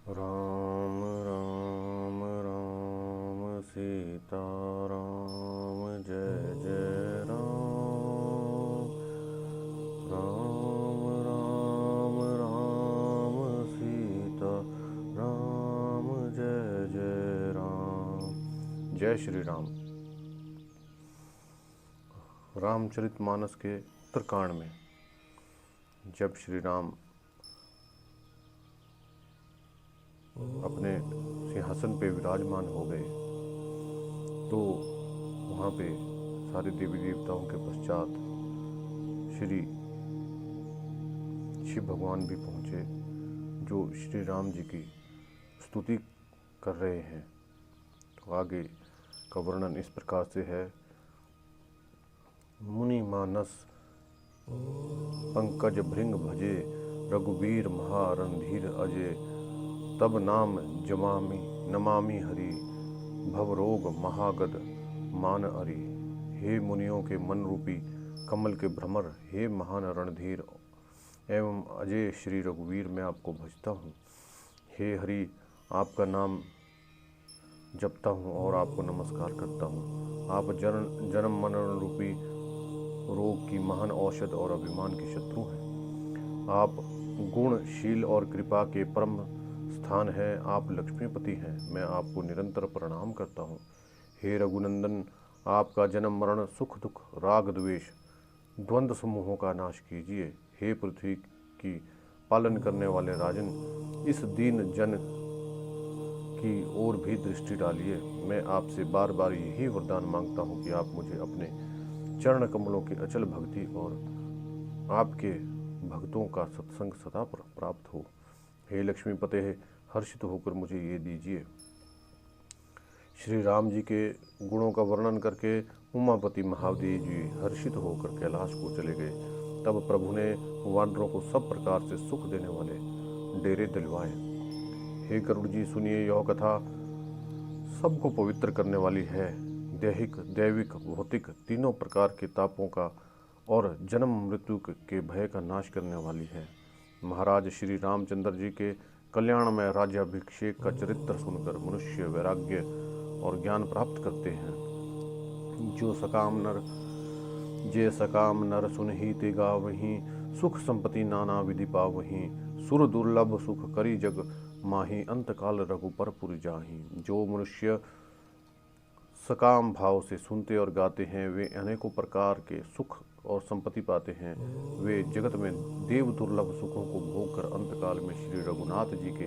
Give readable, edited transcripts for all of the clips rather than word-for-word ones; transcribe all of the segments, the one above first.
राम राम राम सीता राम जय जय राम। राम राम राम सीता राम जय जय राम। जय श्री राम। रामचरितमानस के उत्तरकांड में जब श्री राम अपने सिंहासन पे विराजमान हो गए तो वहाँ पे सारे देवी देवताओं के पश्चात श्री शिव भगवान भी पहुँचे, जो श्री राम जी की स्तुति कर रहे हैं। तो आगे का वर्णन इस प्रकार से है। मुनि मानस पंकज भृंग भजे, रघुवीर महारणधीर अजय। तब नाम जमामि नमामि हरि, भवरोग महागद मान अरि। हे मुनियों के मन रूपी कमल के भ्रमर, हे महान रणधीर एवं अजय श्री रघुवीर, मैं आपको भजता हूँ। हे हरि, आपका नाम जपता हूँ और आपको नमस्कार करता हूँ। आप जन्म मरण रूपी रोग की महान औषध और अभिमान के शत्रु हैं। आप गुण शील और कृपा के परम स्थान है। आप लक्ष्मीपति हैं, मैं आपको निरंतर प्रणाम करता हूँ। हे रघुनंदन, आपका जन्म मरण सुख दुख राग द्वेष द्वंद्व समूहों का नाश कीजिए। हे पृथ्वी की पालन करने वाले राजन, इस दीन जन की ओर भी दृष्टि डालिए। मैं आपसे बार बार यही वरदान मांगता हूँ कि आप मुझे अपने चरण कमलों की अचल भक्ति और आपके भक्तों का सत्संग सदा प्राप्त हो। हे लक्ष्मीपते, हर्षित होकर मुझे ये दीजिए। श्री राम जी के गुणों का वर्णन करके उमापति महादेव जी हर्षित होकर कैलाश को चले गए। तब प्रभु ने वानरों को सब प्रकार से सुख देने वाले डेरे दिलवाए। हे गरुड़ जी, सुनिए, यह कथा सबको पवित्र करने वाली है। दैहिक दैविक भौतिक तीनों प्रकार के तापों का और जन्म मृत्यु के भय का नाश करने वाली है। महाराज श्री रामचंद्र जी के कल्याण में राज्याभिषेक का चरित्र सुनकर मनुष्य वैराग्य और ज्ञान प्राप्त करते हैं। जो सकाम नर सुनहि ते गावहीं, सुख संपत्ति नाना विधि पावहीं। सुर दुर्लभ सुख करी जग माही, अंतकाल रघुपर पुर जाहीं। जो मनुष्य सकाम भाव से सुनते और गाते हैं, वे अनेकों प्रकार के सुख और संपत्ति पाते हैं। वे जगत में देव दुर्लभ सुखों को भोग कर अंतकाल में श्री रघुनाथ जी के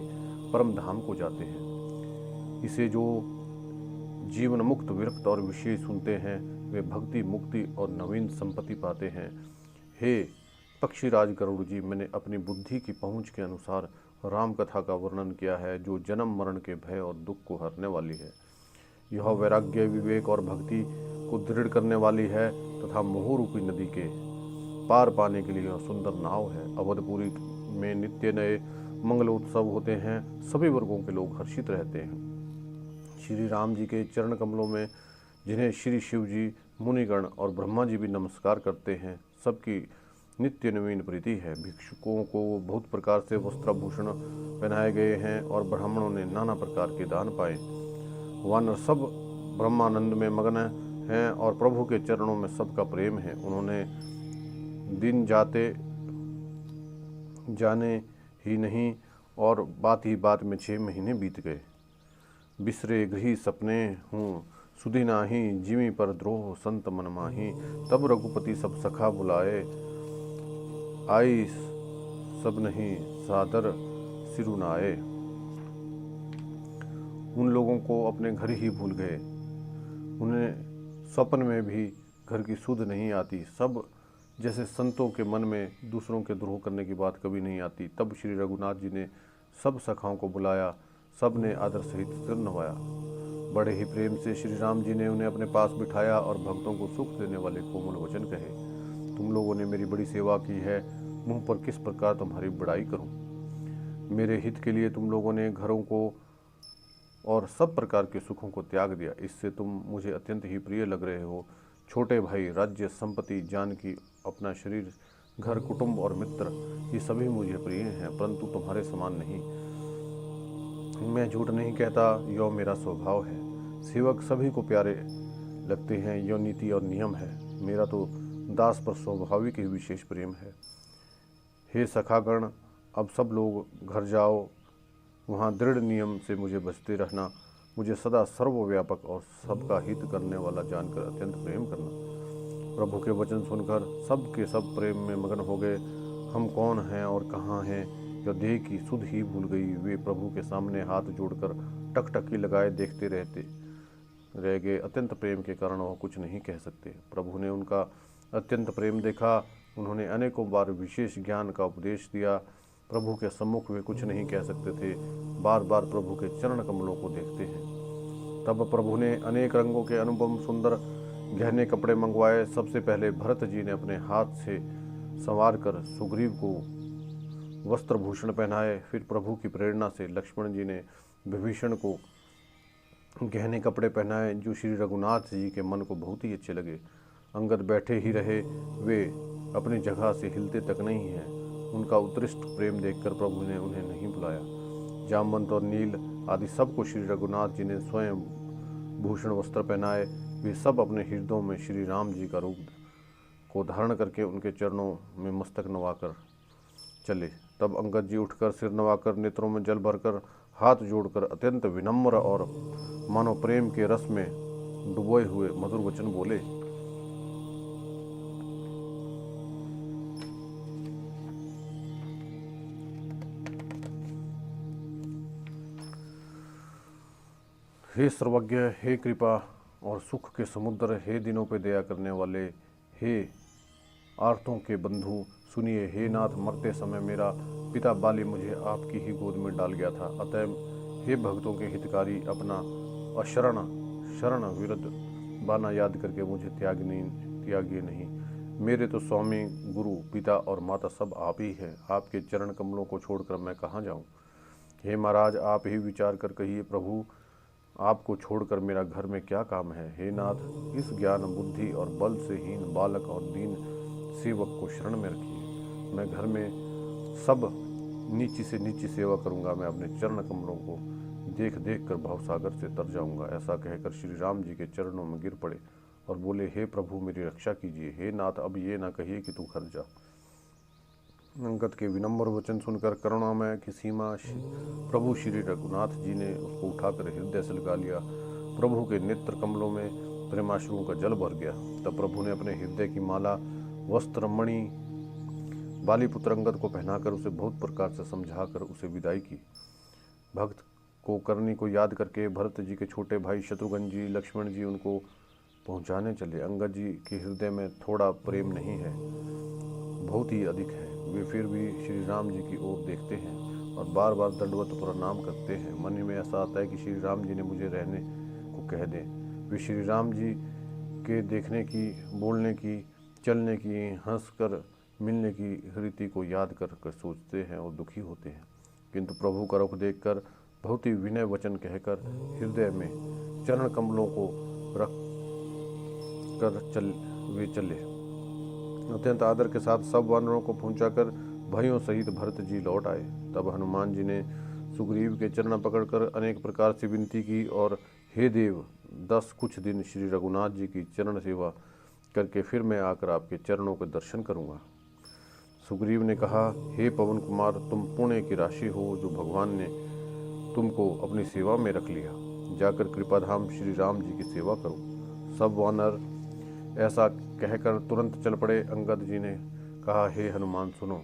परम धाम को जाते हैं। इसे जो जीवन मुक्त विरक्त और विषय सुनते हैं, वे भक्ति मुक्ति और नवीन संपत्ति पाते हैं। हे पक्षीराज गरुड़ जी, मैंने अपनी बुद्धि की पहुँच के अनुसार राम कथा का वर्णन किया है, जो जन्म मरण के भय और दुख को हरने वाली है। यह वैराग्य विवेक और भक्ति को दृढ़ करने वाली है तथा मोह रूपी नदी के पार पाने के लिए यह सुंदर नाव है। अवधपुरी में नित्य नए मंगलोत्सव होते हैं, सभी वर्गों के लोग हर्षित रहते हैं। श्री राम जी के चरण कमलों में जिन्हें श्री शिव जी, मुनिगण और ब्रह्मा जी भी नमस्कार करते हैं, सबकी नित्य नवीन प्रीति है। भिक्षुकों को बहुत प्रकार से वस्त्राभूषण पहनाए गए हैं और ब्राह्मणों ने नाना प्रकार के दान पाए। वानर सब ब्रह्मानंद में मग्न हैं और प्रभु के चरणों में सबका प्रेम है। उन्होंने दिन जाते जाने ही नहीं और बात ही बात में 6 महीने बीत गए। बिसरे गृही सपने हूँ सुधि नाही, जिमी पर द्रोह संत मन माही। तब रघुपति सब सखा बुलाए, आई सब नहीं सादर सिरुनाए। उन लोगों को अपने घर ही भूल गए, उन्हें स्वप्न में भी घर की सुध नहीं आती। सब जैसे संतों के मन में दूसरों के द्रोह करने की बात कभी नहीं आती। तब श्री रघुनाथ जी ने सब सखाओं को बुलाया, सब ने आदर सहित सिर नवाया। बड़े ही प्रेम से श्री राम जी ने उन्हें अपने पास बिठाया और भक्तों को सुख देने वाले कोमल वचन कहे। तुम लोगों ने मेरी बड़ी सेवा की है, मुँह पर किस प्रकार तुम्हारी बड़ाई करूं। मेरे हित के लिए तुम लोगों ने घरों को और सब प्रकार के सुखों को त्याग दिया, इससे तुम मुझे अत्यंत ही प्रिय लग रहे हो। छोटे भाई, राज्य संपत्ति, जानकी, अपना शरीर, घर, कुटुंब और मित्र, ये सभी मुझे प्रिय हैं, परंतु तुम्हारे समान नहीं। मैं झूठ नहीं कहता, यो मेरा स्वभाव है। सेवक सभी को प्यारे लगते हैं, यो नीति और नियम है। मेरा तो दास पर स्वाभाविक ही विशेष प्रेम है। हे सखागण, अब सब लोग घर जाओ, वहाँ दृढ़ नियम से मुझे बचते रहना। मुझे सदा सर्वव्यापक और सबका हित करने वाला जानकर अत्यंत प्रेम करना। प्रभु के वचन सुनकर सब के सब प्रेम में मगन हो गए। हम कौन हैं और कहाँ हैं, यह देह की सुध ही भूल गई। वे प्रभु के सामने हाथ जोड़कर टकटकी लगाए देखते रह गए। अत्यंत प्रेम के कारण वह कुछ नहीं कह सकते। प्रभु ने उनका अत्यंत प्रेम देखा। उन्होंने अनेकों बार विशेष ज्ञान का उपदेश दिया। प्रभु के सम्मुख वे कुछ नहीं कह सकते थे, बार बार प्रभु के चरण कमलों को देखते हैं। तब प्रभु ने अनेक रंगों के अनुपम सुंदर गहने कपड़े मंगवाए। सबसे पहले भरत जी ने अपने हाथ से संवार कर सुग्रीव को वस्त्र भूषण पहनाए। फिर प्रभु की प्रेरणा से लक्ष्मण जी ने विभीषण को गहने कपड़े पहनाए, जो श्री रघुनाथ जी के मन को बहुत ही अच्छे लगे। अंगद बैठे ही रहे, वे अपनी जगह से हिलते तक नहीं हैं। उनका उत्कृष्ट प्रेम देखकर प्रभु ने उन्हें नहीं बुलाया। जामवंत और नील आदि सबको श्री रघुनाथ जी ने स्वयं भूषण वस्त्र पहनाए। वे सब अपने हृदयों में श्री राम जी का रूप को धारण करके उनके चरणों में मस्तक नवाकर चले। तब अंगद जी उठकर सिर नवाकर, नेत्रों में जल भरकर, हाथ जोड़कर अत्यंत विनम्र और मानो प्रेम के रस में डुबोए हुए मधुर वचन बोले। हे सर्वज्ञ, हे कृपा और सुख के समुद्र, हे दिनों पे दया करने वाले, हे आर्तों के बंधु, सुनिए। हे नाथ, मरते समय मेरा पिता बाली मुझे आपकी ही गोद में डाल गया था। अतः हे भक्तों के हितकारी, अपना शरण विरुद्ध बाना याद करके मुझे त्यागिए नहीं। मेरे तो स्वामी, गुरु, पिता और माता सब आप ही हैं। आपके चरण कमलों को छोड़कर मैं कहाँ जाऊँ। हे महाराज, आप ही विचार कर कहिए प्रभु, आपको छोड़कर मेरा घर में क्या काम है। हे नाथ, इस ज्ञान, बुद्धि और बल से हीन बालक और दीन सेवक को शरण में रखिए। मैं घर में सब नीची से नीची सेवा करूंगा। मैं अपने चरण कमलों को देख देख कर भवसागर से तर जाऊंगा। ऐसा कहकर श्री राम जी के चरणों में गिर पड़े और बोले, हे प्रभु, मेरी रक्षा कीजिए। हे नाथ, अब ये ना कहिए कि तू घर जा। अंगद के विनम्र वचन सुनकर करुणामय की सीमा प्रभु श्री रघुनाथ जी ने उसको उठाकर हृदय से लगा लिया। प्रभु के नेत्र कमलों में प्रेमाश्रुओं का जल भर गया। तब प्रभु ने अपने हृदय की माला, वस्त्र, मणि बाली पुत्र अंगद को पहनाकर उसे बहुत प्रकार से समझाकर उसे विदाई की। भक्त को करनी को याद करके भरत जी के छोटे भाई शत्रुघ्न जी, लक्ष्मण जी उनको पहुंचाने चले। अंगद जी के हृदय में थोड़ा प्रेम नहीं है, बहुत ही अधिक है। वे फिर भी श्री राम जी की ओर देखते हैं और बार बार दंडवत प्रणाम करते हैं। मन में ऐसा आता है कि श्री राम जी ने मुझे रहने को कह दें। वे श्री राम जी के देखने की, बोलने की, चलने की, हंसकर मिलने की रीति को याद कर सोचते हैं और दुखी होते हैं। किंतु प्रभु का रुख देखकर बहुत ही विनय वचन कहकर हृदय में चरण कमलों को रख कर वे चले। अत्यंत आदर के साथ सब वानरों को पहुंचाकर भाइयों सहित भरत जी लौट आए। तब हनुमान जी ने सुग्रीव के चरण पकड़कर अनेक प्रकार से विनती की और हे देव, 10 कुछ दिन श्री रघुनाथ जी की चरण सेवा करके फिर मैं आकर आपके चरणों के दर्शन करूंगा। सुग्रीव ने कहा, हे पवन कुमार, तुम पुण्य की राशि हो जो भगवान ने तुमको अपनी सेवा में रख लिया। जाकर कृपाधाम श्री राम जी की सेवा करो। सब वानर ऐसा कहकर तुरंत चल पड़े। अंगद जी ने कहा, हे हनुमान, सुनो,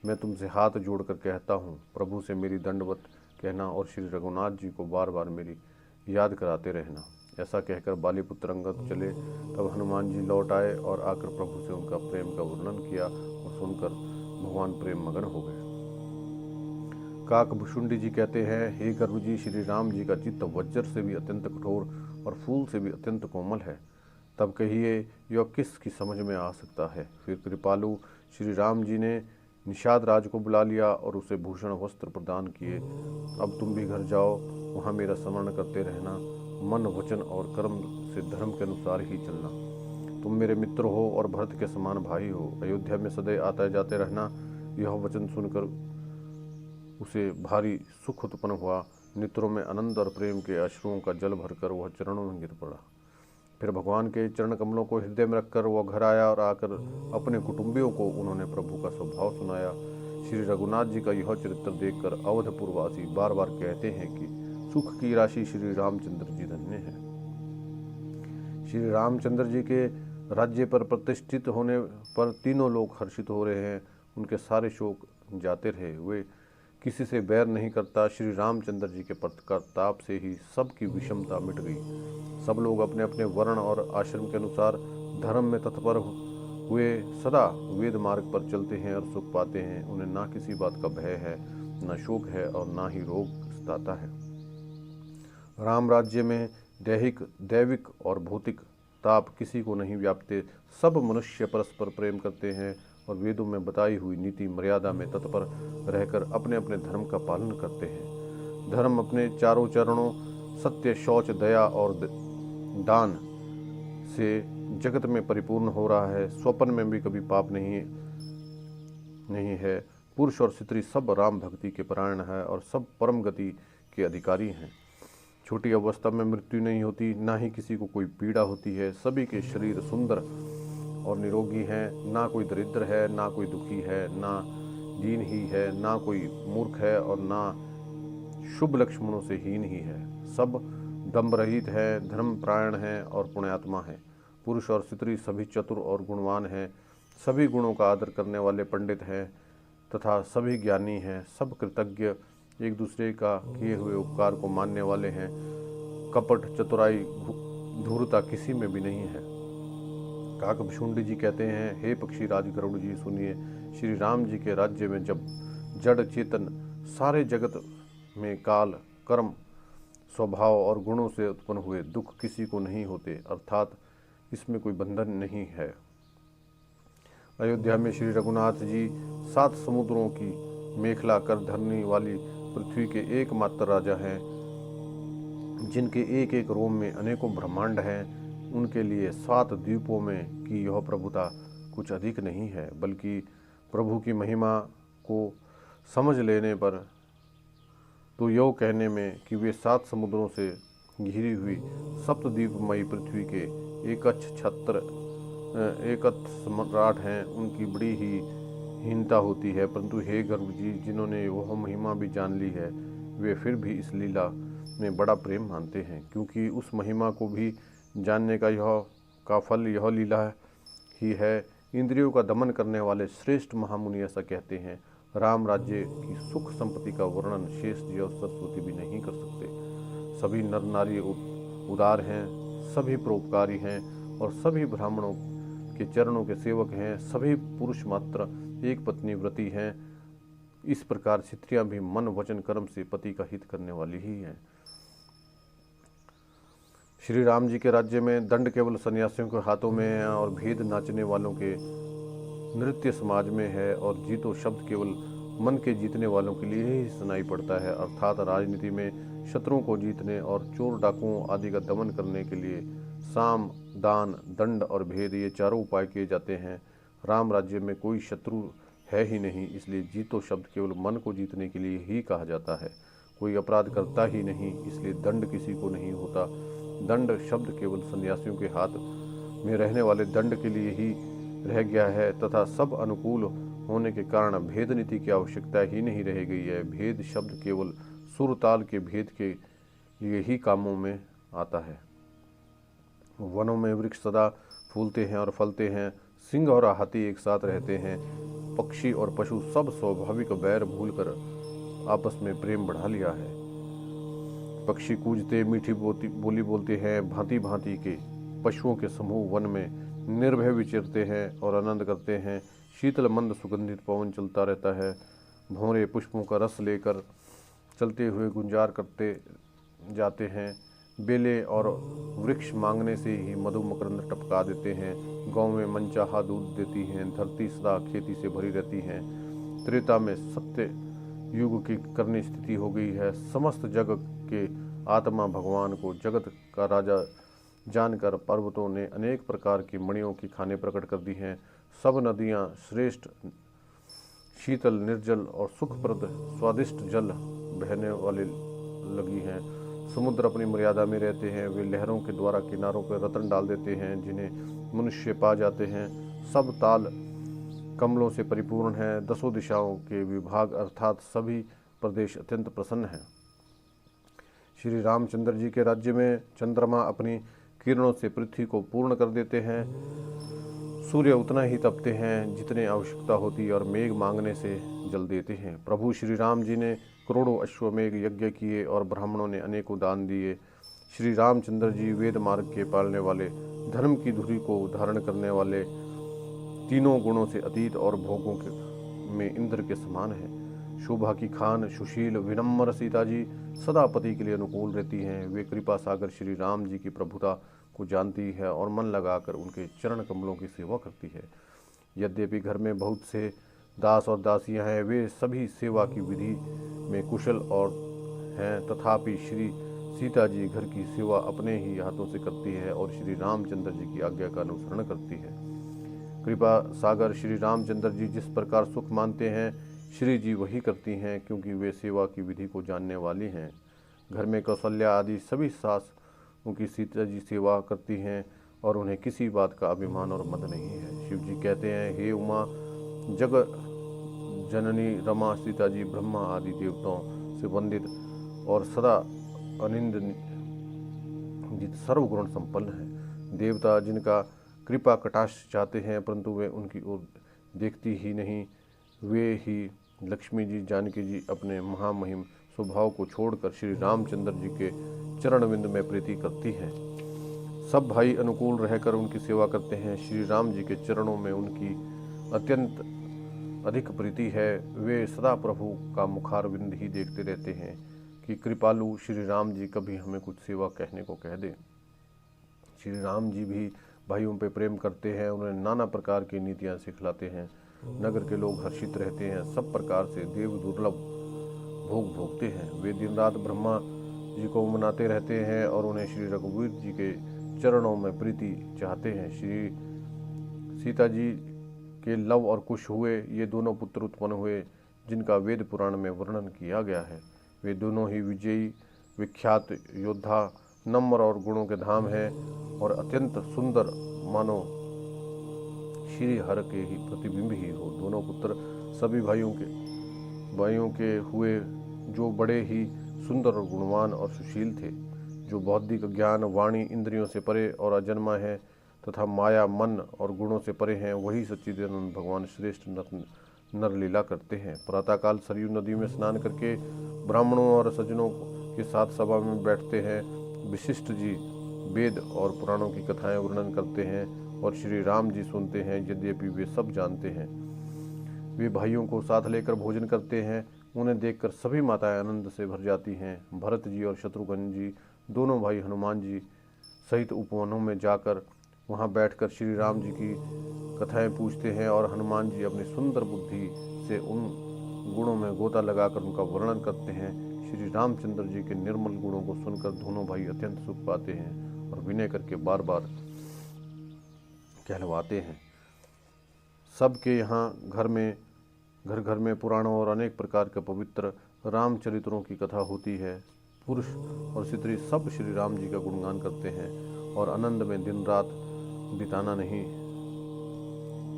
मैं तुमसे हाथ जोड़कर कहता हूँ, प्रभु से मेरी दंडवत कहना और श्री रघुनाथ जी को बार बार मेरी याद कराते रहना। ऐसा कहकर बालीपुत्र अंगद चले। तब हनुमान जी लौट आए और आकर प्रभु से उनका प्रेम का वर्णन किया और सुनकर भगवान प्रेम मगन हो गए। काकभुषुंडी जी कहते हैं, हे गर्भ जी, श्री राम जी का चित्त वज्र से भी अत्यंत कठोर और फूल से भी अत्यंत कोमल है। तब कहिए, यह किसकी समझ में आ सकता है। फिर कृपालु श्री राम जी ने निषाद राज को बुला लिया और उसे भूषण वस्त्र प्रदान किए। अब तुम भी घर जाओ, वहाँ मेरा स्मरण करते रहना। मन, वचन और कर्म से धर्म के अनुसार ही चलना। तुम मेरे मित्र हो और भरत के समान भाई हो। अयोध्या में सदैव आते जाते रहना। यह वचन सुनकर उसे भारी सुख उत्पन्न हुआ। नेत्रों में आनंद और प्रेम के अश्रुओं का जल भरकर वह चरणों में गिर पड़ा। फिर भगवान के चरण कमलों को हृदय में रखकर वह घर आया और आकर अपने कुटुंबियों को उन्होंने प्रभु का स्वभाव सुनाया। श्री रघुनाथ जी का यह चरित्र देखकर अवधपुरवासी बार बार कहते हैं कि सुख की राशि श्री रामचंद्र जी धन्य है। श्री रामचंद्र जी के राज्य पर प्रतिष्ठित होने पर तीनों लोग हर्षित हो रहे हैं। उनके सारे शोक जाते रहे। वे किसी से बैर नहीं करता। श्री रामचंद्र जी के प्रताप से ही सबकी विषमता मिट गई। सब लोग अपने अपने वर्ण और आश्रम के अनुसार धर्म में तत्पर हुए सदा वेद मार्ग पर चलते हैं और सुख पाते हैं। उन्हें ना किसी बात का भय है, न शोक है और ना ही रोग सताता है। राम राज्य में दैविक और भौतिक ताप किसी को नहीं व्यापते। सब मनुष्य परस्पर प्रेम करते हैं और वेदों में बताई हुई नीति मर्यादा में तत्पर रहकर अपने अपने धर्म का पालन करते हैं। धर्म अपने चारों चरणों सत्य, शौच, दया और दान से जगत में परिपूर्ण हो रहा है। स्वप्न में भी कभी पाप नहीं है। पुरुष और स्त्री सब राम भक्ति के परायण है और सब परम गति के अधिकारी हैं। छोटी अवस्था में मृत्यु नहीं होती, ना ही किसी को कोई पीड़ा होती है। सभी के शरीर सुंदर और निरोगी हैं। ना कोई दरिद्र है, ना कोई दुखी है, ना दीन ही है, ना कोई मूर्ख है और ना शुभ लक्षणों से हीन ही है। सब दम्भ रहित है, धर्म प्रायण है और पुण्यात्मा है। पुरुष और स्त्री सभी चतुर और गुणवान हैं। सभी गुणों का आदर करने वाले पंडित हैं तथा सभी ज्ञानी हैं। सब कृतज्ञ, एक दूसरे का किए हुए उपकार को मानने वाले हैं। कपट, चतुराई, धूर्तता किसी में भी नहीं है। काकभुषुंडी जी कहते हैं, हे पक्षी राज गरुड़ जी सुनिए, श्री राम जी के राज्य में जब जड़ चेतन सारे जगत में काल, कर्म, स्वभाव और गुणों से उत्पन्न हुए दुख किसी को नहीं होते, अर्थात इसमें कोई बंधन नहीं है। अयोध्या में श्री रघुनाथ जी 7 समुद्रों की मेखला कर धरने वाली पृथ्वी के एकमात्र राजा हैं, जिनके एक एक रोम में अनेकों ब्रह्मांड हैं। उनके लिए 7 द्वीपों में की यह प्रभुता कुछ अधिक नहीं है, बल्कि प्रभु की महिमा को समझ लेने पर तो यो कहने में कि वे 7 समुद्रों से घिरी हुई सप्तद्वीपमयी पृथ्वी के एकच्छ सम्राट हैं, उनकी बड़ी ही हीनता होती है। परंतु हे गरुड़ जी, जिन्होंने वह महिमा भी जान ली है, वे फिर भी इस लीला में बड़ा प्रेम मानते हैं, क्योंकि उस महिमा को भी जानने का फल यह लीला ही है। इंद्रियों का दमन करने वाले श्रेष्ठ महामुनि ऐसा कहते हैं, राम राज्य की सुख संपत्ति का वर्णन शेष जी और सरस्वती भी नहीं कर सकते। सभी नर नारी उदार हैं, सभी परोपकारी हैं और सभी ब्राह्मणों के चरणों के सेवक हैं। सभी पुरुष मात्र एक पत्नी व्रती हैं। इस प्रकार स्त्रियां भी मन वचन कर्म से पति का हित करने वाली ही हैं। श्री राम जी के राज्य में दंड केवल सन्यासियों के हाथों में है और भेद नाचने वालों के नृत्य समाज में है, और जीतो शब्द केवल मन के जीतने वालों के लिए ही सुनाई पड़ता है। अर्थात राजनीति में शत्रुओं को जीतने और चोर डाकुओं आदि का दमन करने के लिए साम, दान, दंड और भेद, ये चारों उपाय किए जाते हैं। राम राज्य में कोई शत्रु है ही नहीं, इसलिए जीतो शब्द केवल मन को जीतने के लिए ही कहा जाता है। कोई अपराध करता ही नहीं, इसलिए दंड किसी को नहीं होता। दंड शब्द केवल सन्यासियों के हाथ में रहने वाले दंड के लिए ही रह गया है तथा सब अनुकूल होने के कारण भेद नीति की आवश्यकता ही नहीं रह गई है। भेद शब्द केवल सुर ताल के भेद के लिए ही कामों में आता है। वनों में वृक्ष सदा फूलते हैं और फलते हैं। सिंह और हाथी एक साथ रहते हैं। पक्षी और पशु सब स्वाभाविक बैर भूलकर आपस में प्रेम बढ़ा लिया है। पक्षी कूजते, मीठी बोली बोलते हैं। भांति भांति के पशुओं के समूह वन में निर्भय विचरते हैं और आनंद करते हैं। शीतल मंद सुगंधित पवन चलता रहता है। भंवरे पुष्पों का रस लेकर चलते हुए गुंजार करते जाते हैं। बेले और वृक्ष मांगने से ही मधु मकरंद टपका देते हैं। गाँव में मनचाहा दूध देती हैं। धरती सदा खेती से भरी रहती है। त्रेता में सत्य युग की करनी स्थिति हो गई है। समस्त जगत के आत्मा भगवान को जगत का राजा जानकर पर्वतों ने अनेक प्रकार की मणियों की खाने प्रकट कर दी हैं। सब नदियाँ श्रेष्ठ, शीतल, निर्जल और सुखप्रद स्वादिष्ट जल बहने वाले लगी हैं। समुद्र अपनी मर्यादा में रहते हैं, वे लहरों के द्वारा किनारों पर रत्न डाल देते हैं जिन्हें मनुष्य पा जाते हैं। सब ताल कमलों से परिपूर्ण है, दसों दिशाओं के विभाग अर्थात सभी प्रदेश अत्यंत प्रसन्न हैं। श्री रामचंद्र जी के राज्य में चंद्रमा अपनी किरणों से पृथ्वी को पूर्ण कर देते हैं। सूर्य उतना ही तपते हैं जितने आवश्यकता होती है और मेघ मांगने से जल देते हैं। प्रभु श्री राम जी ने करोड़ों अश्वमेघ यज्ञ किए और ब्राह्मणों ने अनेकों दान दिए। श्री रामचंद्र जी वेद मार्ग के पालने वाले, धर्म की धुरी को धारण करने वाले, तीनों गुणों से अतीत और भोगों में इंद्र के समान है। शोभा की खान, सुशील, विनम्र सीता जी सदा पति के लिए अनुकूल रहती हैं। वे कृपा सागर श्री राम जी की प्रभुता को जानती है और मन लगाकर उनके चरण कमलों की सेवा करती है। यद्यपि घर में बहुत से दास और दासियां हैं, वे सभी सेवा की विधि में कुशल और हैं, तथापि श्री सीता जी घर की सेवा अपने ही हाथों से करती है और श्री रामचंद्र जी की आज्ञा का अनुसरण करती है। कृपा सागर श्री रामचंद्र जी जिस प्रकार सुख मानते हैं, श्री जी वही करती हैं, क्योंकि वे सेवा की विधि को जानने वाली हैं। घर में कौशल्या आदि सभी सास उनकी सीता जी सेवा करती हैं और उन्हें किसी बात का अभिमान और मद नहीं है। शिव जी कहते हैं, हे उमा जग जननी रमा, सीता जी ब्रह्मा आदि देवताओं से वंदित और सदा अनिंदित सर्वगुण संपन्न है। देवता जिनका कृपा कटाक्ष चाहते हैं परंतु वे उनकी ओर देखती ही नहीं, वे ही लक्ष्मी जी, जानकी जी अपने महामहिम स्वभाव को छोड़कर श्री रामचंद्र जी के चरणविंद में प्रीति करती हैं। सब भाई अनुकूल रहकर उनकी सेवा करते हैं। श्री राम जी के चरणों में उनकी अत्यंत अधिक प्रीति है। वे सदा प्रभु का मुखारविंद ही देखते रहते हैं कि कृपालु श्री राम जी कभी हमें कुछ सेवा कहने को कह दे। श्री राम जी भी भाइयों पे प्रेम करते हैं, उन्हें नाना प्रकार की नीतियाँ सिखलाते हैं। नगर के लोग हर्षित रहते हैं, सब प्रकार से देव दुर्लभ भोग भोगते हैं। वे दिन रात ब्रह्मा जी को मनाते रहते हैं और उन्हें श्री रघुवीर जी के चरणों में प्रीति चाहते हैं। श्री सीता जी के लव और कुश हुए, ये दोनों पुत्र उत्पन्न हुए जिनका वेद पुराण में वर्णन किया गया है। वे दोनों ही विजयी विख्यात योद्धा, नम्र और गुणों के धाम हैं और अत्यंत सुंदर, मानो श्री हर के ही प्रतिबिंब ही हो। दोनों पुत्र सभी भाइयों के हुए जो बड़े ही सुंदर और गुणवान और सुशील थे, जो बौद्धिक ज्ञान, वाणी, इंद्रियों से परे और अजन्मा है तथा माया, मन और गुणों से परे हैं। वही सच्चिदानंद भगवान श्रेष्ठ नर लीला करते हैं। प्रातःकाल सरयू नदी में स्नान करके ब्राह्मणों और सज्जनों के साथ सभा में बैठते हैं। वशिष्ठ जी वेद और पुराणों की कथाएं वर्णन करते हैं और श्री राम जी सुनते हैं। यद्यपि वे सब जानते हैं, वे भाइयों को साथ लेकर भोजन करते हैं। उन्हें देखकर सभी माताएं आनंद से भर जाती हैं। भरत जी और शत्रुघ्न जी दोनों भाई हनुमान जी सहित उपवनों में जाकर वहां बैठकर श्री राम जी की कथाएं पूछते हैं और हनुमान जी अपनी सुंदर बुद्धि से उन गुणों में गोता लगाकर उनका वर्णन करते हैं। श्री रामचंद्र जी के निर्मल गुणों को सुनकर दोनों भाई अत्यंत सुख पाते हैं और विनय करके बार बार कहलवाते हैं। सबके यहाँ घर घर में पुराणों और अनेक प्रकार के पवित्र रामचरित्रों की कथा होती है। पुरुष और स्त्री सब श्री राम जी का गुणगान करते हैं और आनंद में दिन रात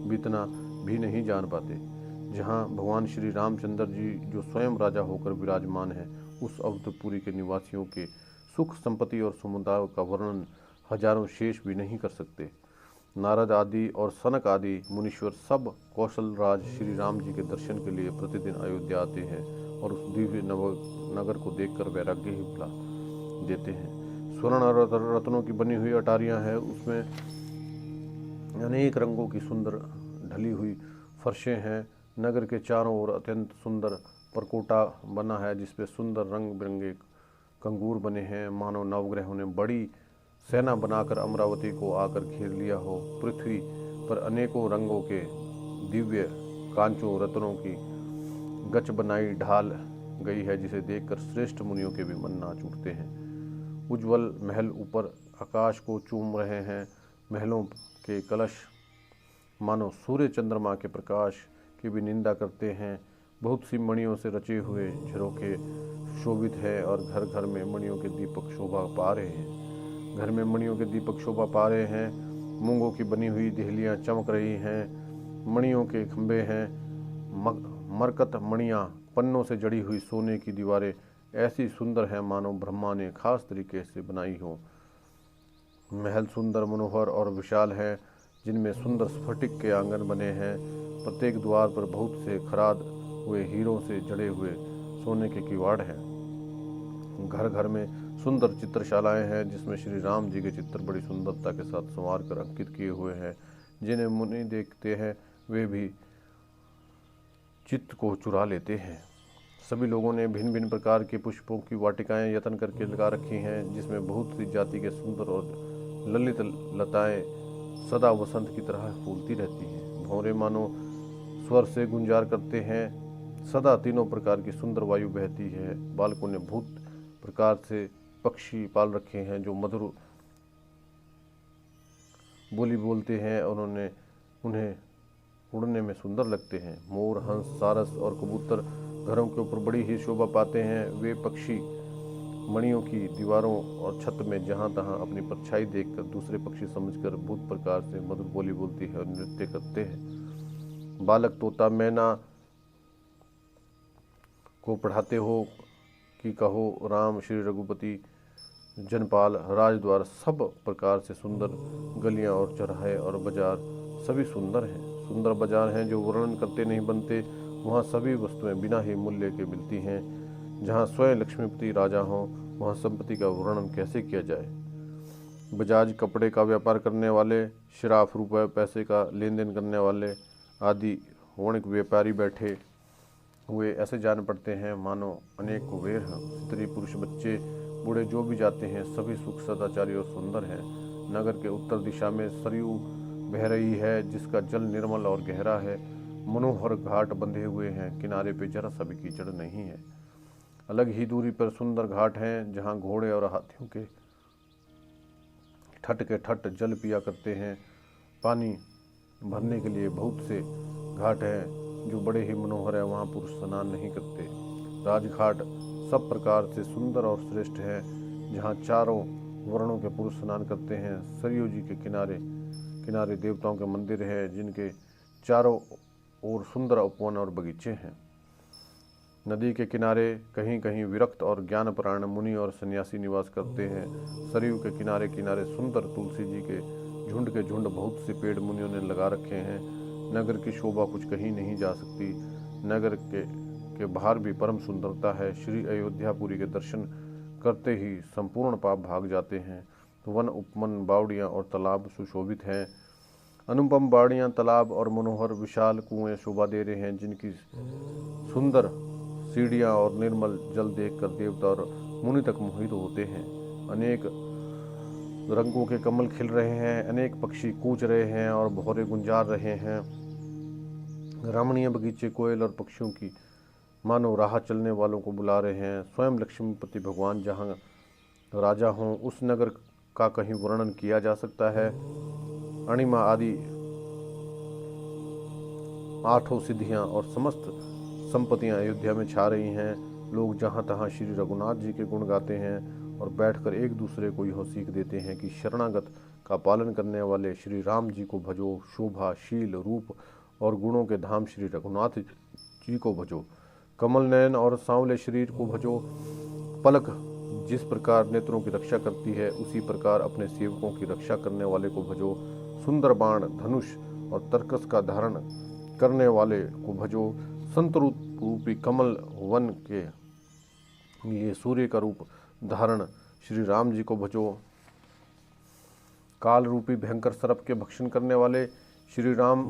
बीतना भी नहीं जान पाते। जहाँ भगवान श्री रामचंद्र जी जो स्वयं राजा होकर विराजमान है, उस अवधपुरी के निवासियों के सुख, संपत्ति और समुदाय का वर्णन हजारों शेष भी नहीं कर सकते। नारद आदि और सनक आदि मुनीश्वर सब कौशल राज श्री राम जी के दर्शन के लिए प्रतिदिन अयोध्या आते हैं और उस दिव्य नगर को देखकर वैराग्य ही बुला देते हैं। स्वर्ण रत्नों की बनी हुई अटारियां हैं, उसमें अनेक रंगों की सुंदर ढली हुई फर्शें हैं। नगर के चारों ओर अत्यंत सुंदर परकोटा बना है जिसपे सुंदर रंग बिरंगे कंगूर बने हैं, मानो नवग्रहों ने बड़ी सेना बनाकर अमरावती को आकर घेर लिया हो। पृथ्वी पर अनेकों रंगों के दिव्य कांचों रत्नों की गच बनाई ढाल गई है, जिसे देखकर श्रेष्ठ मुनियों के भी मन नाच उठते हैं। उज्ज्वल महल ऊपर आकाश को चूम रहे हैं। महलों के कलश मानो सूर्य चंद्रमा के प्रकाश की भी निंदा करते हैं। बहुत सी मणियों से रचे हुए झरोखे शोभित है और घर घर में मणियों के दीपक शोभा पा रहे हैं। घर में मणियों के दीपक शोभा पा रहे हैं। मूंगों की बनी हुई देहलियां चमक रही हैं। मणियों के खंभे हैं। मरकत मणियां, पन्नों से जड़ी हुई सोने की दीवारें ऐसी सुंदर है मानो ब्रह्मा ने खास तरीके से बनाई हो। महल सुंदर, मनोहर और विशाल है, जिनमें सुंदर स्फटिक के आंगन बने हैं। प्रत्येक द्वार पर बहुत से खराद हुए हीरों से जड़े हुए सोने के किवाड़ हैं। घर घर में सुंदर चित्रशालाएं हैं, जिसमें श्री राम जी के चित्र बड़ी सुंदरता के साथ संवार कर अंकित किए हुए हैं। जिन्हें मुनि देखते हैं वे भी चित्त को चुरा लेते हैं। सभी लोगों ने भिन्न भिन्न प्रकार के पुष्पों की वाटिकाएं यत्न करके लगा रखी हैं, जिसमें बहुत सी जाति के सुंदर और ललित लताएं सदा वसंत की तरह फूलती रहती हैं। भंवरे मानो स्वर से गुंजार करते हैं। सदा तीनों प्रकार की सुंदर वायु बहती है। बालकों ने बहुत प्रकार से पक्षी पाल रखे हैं जो मधुर बोली बोलते हैं और उन्हें उड़ने में सुंदर लगते हैं। मोर, हंस, सारस और कबूतर घरों के ऊपर बड़ी ही शोभा पाते हैं। वे पक्षी मणियों की दीवारों और छत में जहां तहां अपनी परछाई देखकर दूसरे पक्षी समझकर बहुत प्रकार से मधुर बोली बोलती है और नृत्य करते हैं। बालक तोता मैना को पढ़ाते हो कि कहो राम, श्री रघुपति, जनपाल, राजद्वार, सब प्रकार से सुंदर गलियां और चौराहे और बाजार सभी सुंदर हैं। सुंदर बाजार हैं जो वर्णन करते नहीं बनते। वहाँ सभी वस्तुएं बिना ही मूल्य के मिलती हैं। जहाँ स्वयं लक्ष्मीपति राजा हों वहाँ संपत्ति का वर्णन कैसे किया जाए। बजाज कपड़े का व्यापार करने वाले, शराफ रुपये पैसे का लेन देन करने वाले आदि वणिक व्यापारी बैठे हुए ऐसे जान पड़ते हैं मानो अनेक कुबेर हैं। स्त्री पुरुष बच्चे बूढ़े जो भी जाते हैं सभी सुख सदाचारी और सुंदर हैं। नगर के उत्तर दिशा में सरयू बह रही है, जिसका जल निर्मल और गहरा है। मनोहर घाट बंधे हुए हैं, किनारे पे जरा सा भी कीचड़ नहीं है। अलग ही दूरी पर सुंदर घाट हैं, जहाँ घोड़े और हाथियों के ठट जल पिया करते हैं। पानी भरने के लिए बहुत से घाट हैं जो बड़े ही मनोहर है, वहाँ पुरुष स्नान नहीं करते। राजघाट सब प्रकार से सुंदर और श्रेष्ठ है, जहाँ चारों वर्णों के पुरुष स्नान करते हैं। सरयू जी के किनारे किनारे देवताओं के मंदिर है, जिनके चारों ओर सुंदर उपवन और बगीचे हैं। नदी के किनारे कहीं कहीं विरक्त और ज्ञानपरायण मुनि और सन्यासी निवास करते हैं। सरयू के किनारे किनारे सुंदर तुलसी जी के झुंड बहुत से पेड़ मुनियों ने लगा रखे हैं। नगर की शोभा कुछ कहीं नहीं जा सकती। नगर के बाहर भी परम सुंदरता है। श्री अयोध्यापुरी के दर्शन करते ही संपूर्ण पाप भाग जाते हैं। वन, उपवन, बावड़ियाँ और तालाब सुशोभित हैं। अनुपम बाड़ियाँ, तालाब और मनोहर विशाल कुएं शोभा दे रहे हैं, जिनकी सुंदर सीढ़ियाँ और निर्मल जल देखकर देवता और मुनि तक मोहित होते हैं। अनेक रंगों के कमल खिल रहे हैं, अनेक पक्षी कूच रहे हैं और भौरे गुंजार रहे हैं। रमणीय बगीचे कोयल और पक्षियों की मानो राह चलने वालों को बुला रहे हैं। स्वयं लक्ष्मीपति भगवान जहाँ राजा हों, उस नगर का कहीं वर्णन किया जा सकता है। अणिमा आदि 8 सिद्धियां और समस्त संपत्तियां अयोध्या में छा रही हैं। लोग जहां तहां श्री रघुनाथ जी के गुण गाते हैं और बैठकर एक दूसरे को यह सीख देते हैं कि शरणागत का पालन करने वाले श्री राम जी को भजो। शोभा, शील, रूप और गुणों के धाम श्री रघुनाथ जी को भजो। कमल नयन और सांवले शरीर को भजो। पलक जिस प्रकार नेत्रों की रक्षा करती है, उसी प्रकार अपने सेवकों की रक्षा करने वाले को भजो। सुंदर बाण, धनुष और तरकस का धारण करने वाले को भजो। संत रूपी कमल वन के लिए सूर्य का रूप धारण श्री राम जी को भजो। काल रूपी भयंकर सर्प के भक्षण करने वाले श्री राम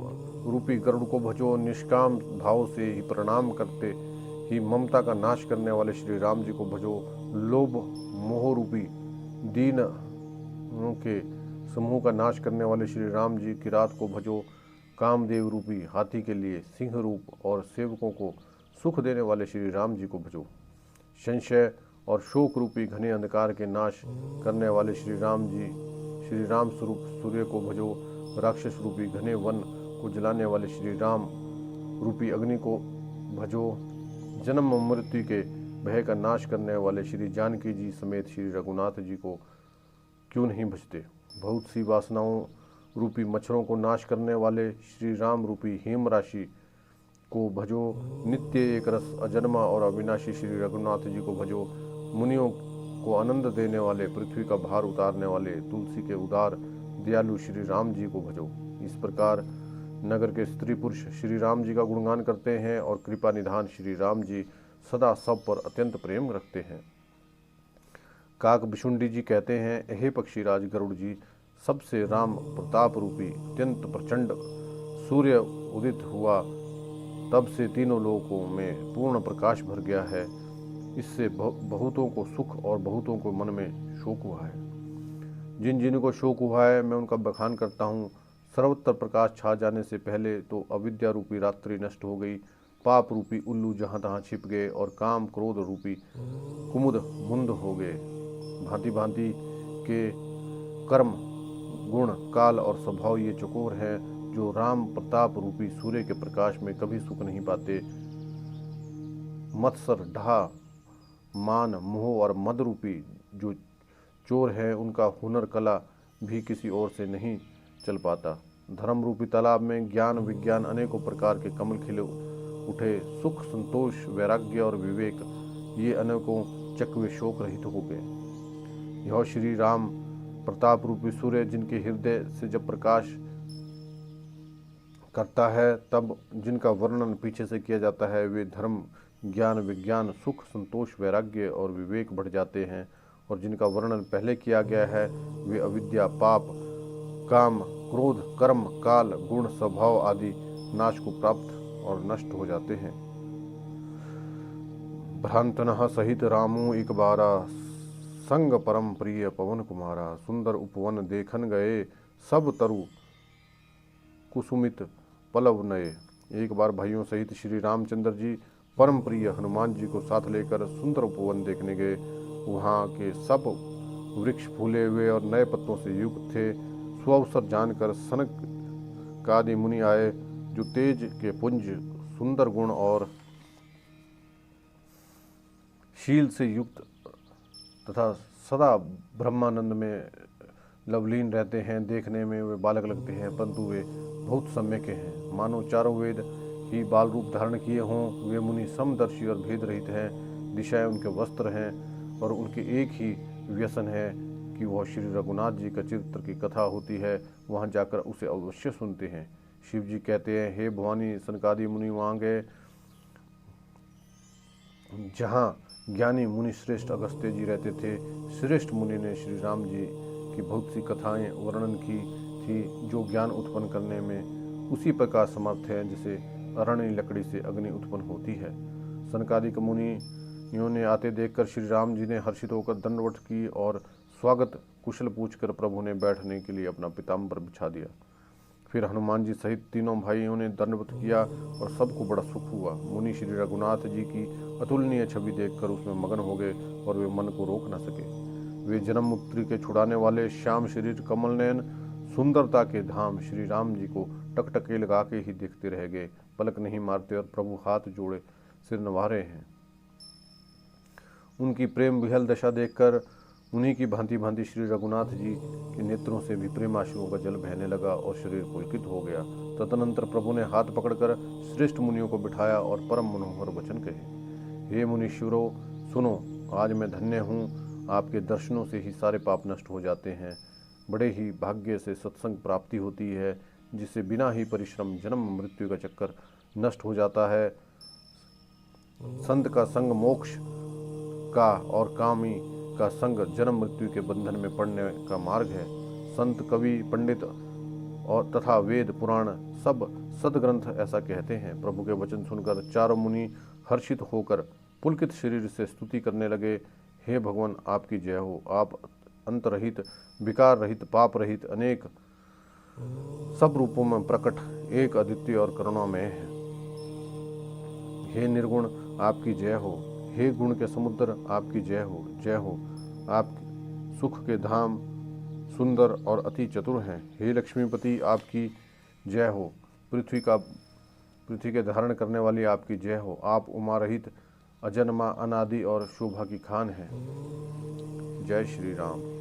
रूपी गरुड़ को भजो। निष्काम भाव से ही प्रणाम करते ही ममता का नाश करने वाले श्री राम जी को भजो। लोभ मोह रूपी दीनों के समूह का नाश करने वाले श्री राम जी की रात को भजो। कामदेव रूपी हाथी के लिए सिंह रूप और सेवकों को सुख देने वाले श्री राम जी को भजो। संशय और शोक रूपी घने अंधकार के नाश करने वाले श्री राम जी, श्री राम स्वरूप सूर्य को भजो। राक्षस रूपी घने वन को जलाने वाले श्री राम रूपी अग्नि को भजो। जन्म मृत्यु के भय का नाश करने वाले श्री जानकी जी समेत श्री रघुनाथ जी को क्यों नहीं भजते। बहुत सी वासनाओं रूपी मच्छरों को नाश करने वाले श्री राम रूपी हेम राशि को भजो। नित्य एक रस अजन्मा और अविनाशी श्री रघुनाथ जी को भजो। मुनियों को आनंद देने वाले पृथ्वी का भार उतारने वाले तुलसी के उदार दयालु श्री राम जी को भजो। इस प्रकार नगर के स्त्री पुरुष श्री राम जी का गुणगान करते हैं और कृपा निधान श्री राम जी सदा सब पर अत्यंत प्रेम रखते हैं। काक बिशुंडी जी कहते हैं, हे पक्षीराज गरुड़ जी, सबसे राम प्रताप रूपी अत्यंत प्रचंड सूर्य उदित हुआ तब से तीनों लोकों में पूर्ण प्रकाश भर गया है। इससे बहुतों को सुख और बहुतों को मन में शोक हुआ है। जिन जिन को शोक हुआ है मैं उनका बखान करता हूँ। सर्वत्र प्रकाश छा जाने से पहले तो अविद्या रूपी रात्रि नष्ट हो गई, पाप रूपी उल्लू जहाँ तहाँ छिप गए और काम क्रोध रूपी कुमुद मुंद हो गए। भांति भांति के कर्म गुण काल और स्वभाव ये चकोर हैं जो राम प्रताप रूपी सूर्य के प्रकाश में कभी सुख नहीं पाते। मत्सर ढा मान मोह और मद रूपी जो चोर है उनका हुनर कला भी किसी और से नहीं चल पाता। धर्म रूपी तालाब में ज्ञान विज्ञान अनेकों प्रकार के कमल खिले उठे। सुख संतोष वैराग्य और विवेक ये अनेकों चकवे शोक रहित हो गए। यह श्री राम प्रताप रूपी सूर्य जिनके हृदय से जब प्रकाश करता है तब जिनका वर्णन पीछे से किया जाता है वे धर्म ज्ञान विज्ञान सुख संतोष वैराग्य और विवेक बढ़ जाते हैं, और जिनका वर्णन पहले किया गया है वे अविद्या पाप काम क्रोध कर्म काल गुण स्वभाव आदि नाश को प्राप्त और नष्ट हो जाते हैं। भ्रांतनः सहित रामू एक बारा संग परम प्रिय पवन कुमारा। सुंदर उपवन देखन गए सब तरु कुसुमित पलव नए। एक बार भाइयों सहित श्री रामचंद्र जी परम प्रिय हनुमान जी को साथ लेकर सुंदर उपवन देखने गए। वहाँ के सब वृक्ष फूले हुए और नए पत्तों से युक्त थे। सुअवसर जानकर सनक आदि मुनि आए जो तेज के पुंज सुंदर गुण और शील से युक्त तथा सदा ब्रह्मानंद में लवलीन रहते हैं। देखने में वे बालक लगते हैं परंतु वे बहुत सम्यक हैं, मानो चारों वेद ही बाल रूप धारण किए हों। वे मुनि समदर्शी और भेद रहित हैं। दिशाएं उनके वस्त्र हैं और उनके एक ही व्यसन है कि वह श्री रघुनाथ जी का चरित्र की कथा होती है, वहाँ जाकर उसे अवश्य सुनते हैं। शिव जी कहते हैं, हे भवानी सनकादि मुनि वहाँ गए जहाँ ज्ञानी मुनि श्रेष्ठ अगस्त्य जी रहते थे। श्रेष्ठ मुनि ने श्री राम जी की बहुत सी कथाएं वर्णन की थी जो ज्ञान उत्पन्न करने में उसी प्रकार समर्थ है जैसे अरण्य लकड़ी से अग्नि उत्पन्न होती है। सनकादिक मुनियों ने आते देखकर श्री राम जी ने हर्षित होकर दंडवत की और स्वागत कुशल पूछकर प्रभु ने बैठने के लिए अपना पीताम्बर बिछा दिया। फिर हनुमान जी सहित तीनों भाइयों ने दंडवत किया और सबको बड़ा सुख हुआ। मुनि श्री रघुनाथ जी की अतुलनीय छवि देखकर उसमें मगन हो गए और वे मन को रोक न सके। वे जन्म मुक्ति के छुड़ाने वाले श्याम शरीर कमल नयन सुंदरता के धाम श्री राम जी को टकटके लगा के ही देखते रह गए, पलक नहीं मारते और प्रभु हाथ जोड़े सिर नवा रहे हैं। उनकी प्रेम विहल दशा देखकर उन्हीं की भांति भांति श्री रघुनाथ जी के नेत्रों से भी प्रेमाश्रुओं का जल बहने लगा और शरीर पुलकित हो गया। तदनंतर प्रभु ने हाथ पकड़कर श्रेष्ठ मुनियों को बिठाया और परम मनोहर वचन कहे, हे मुनीश्वरों सुनो, आज मैं धन्य हूँ। आपके दर्शनों से ही सारे पाप नष्ट हो जाते हैं। बड़े ही भाग्य से सत्संग प्राप्ति होती है जिससे बिना ही परिश्रम जन्म मृत्यु का चक्कर नष्ट हो जाता है। संत का संग मोक्ष का और कामी का संग जन्म मृत्यु के बंधन में पड़ने का मार्ग है। संत कवि पंडित और तथा वेद पुराण सब सदग्रंथ ऐसा कहते हैं। प्रभु के वचन सुनकर चारों मुनि हर्षित होकर पुलकित शरीर से स्तुति करने लगे। हे भगवान आपकी जय हो। आप अंत रहित विकार रहित पाप रहित अनेक सब रूपों में प्रकट एक अद्वितीय और करुणामय है। हे निर्गुण आपकी जय हो। हे गुण के समुद्र आपकी जय हो। जय हो। आप सुख के धाम सुंदर और अति चतुर हैं। हे लक्ष्मीपति आपकी जय हो। पृथ्वी का पृथ्वी के धारण करने वाली आपकी जय हो। आप उमा रहित, अजन्मा, अनादि और शोभा की खान हैं। जय श्री राम।